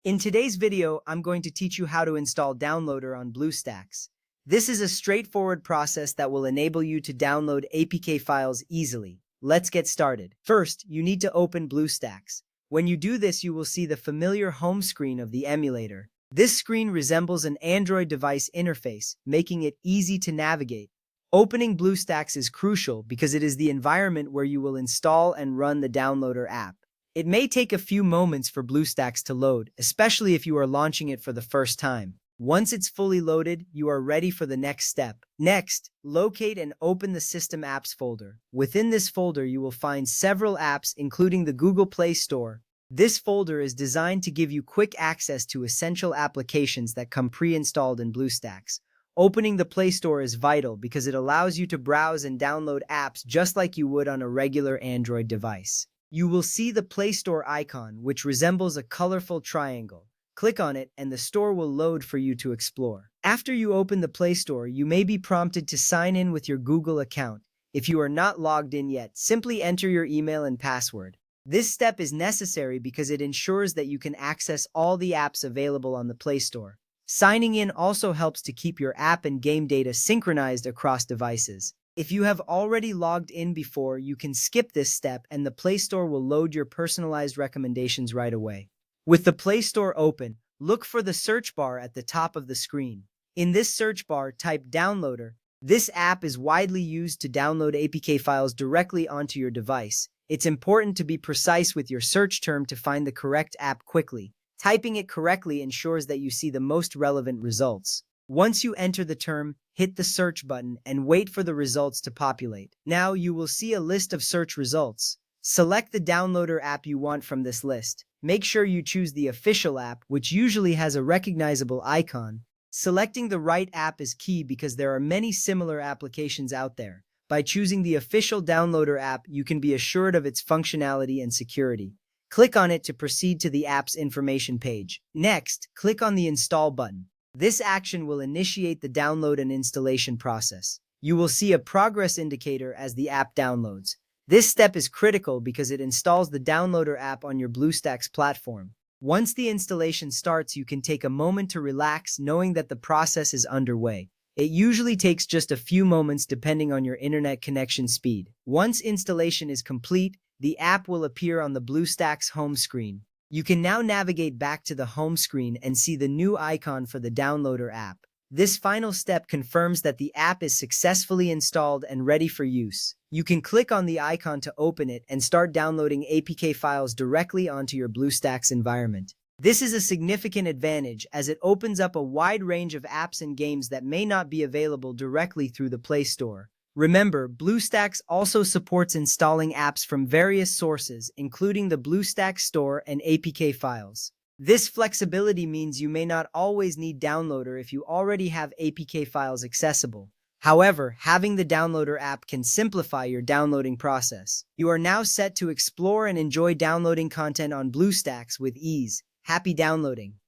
In today's video, I'm going to teach you how to install Downloader on BlueStacks. This is a straightforward process that will enable you to download APK files easily. Let's get started. First, you need to open BlueStacks. When you do this, you will see the familiar home screen of the emulator. This screen resembles an Android device interface, making it easy to navigate. Opening BlueStacks is crucial because it is the environment where you will install and run the Downloader app. It may take a few moments for BlueStacks to load, especially if you are launching it for the first time. Once it's fully loaded, you are ready for the next step. Next, locate and open the System Apps folder. Within this folder, you will find several apps, including the Google Play Store. This folder is designed to give you quick access to essential applications that come pre-installed in BlueStacks. Opening the Play Store is vital because it allows you to browse and download apps just like you would on a regular Android device. You will see the Play Store icon, which resembles a colorful triangle. Click on it and the store will load for you to explore. After you open the Play Store, you may be prompted to sign in with your Google account. If you are not logged in yet, simply enter your email and password. This step is necessary because it ensures that you can access all the apps available on the Play Store. Signing in also helps to keep your app and game data synchronized across devices. If you have already logged in before, you can skip this step and the Play Store will load your personalized recommendations right away. With the Play Store open, look for the search bar at the top of the screen. In this search bar, type Downloader. This app is widely used to download APK files directly onto your device. It's important to be precise with your search term to find the correct app quickly. Typing it correctly ensures that you see the most relevant results. Once you enter the term, hit the search button and wait for the results to populate. Now you will see a list of search results. Select the Downloader app you want from this list. Make sure you choose the official app, which usually has a recognizable icon. Selecting the right app is key because there are many similar applications out there. By choosing the official Downloader app, you can be assured of its functionality and security. Click on it to proceed to the app's information page. Next, click on the Install button. This action will initiate the download and installation process. You will see a progress indicator as the app downloads. This step is critical because it installs the Downloader app on your BlueStacks platform. Once the installation starts, you can take a moment to relax knowing that the process is underway. It usually takes just a few moments depending on your internet connection speed. Once installation is complete, the app will appear on the BlueStacks home screen. You can now navigate back to the home screen and see the new icon for the Downloader app. This final step confirms that the app is successfully installed and ready for use. You can click on the icon to open it and start downloading APK files directly onto your BlueStacks environment. This is a significant advantage as it opens up a wide range of apps and games that may not be available directly through the Play Store. Remember, BlueStacks also supports installing apps from various sources, including the BlueStacks Store and APK files. This flexibility means you may not always need Downloader if you already have APK files accessible. However, having the Downloader app can simplify your downloading process. You are now set to explore and enjoy downloading content on BlueStacks with ease. Happy downloading!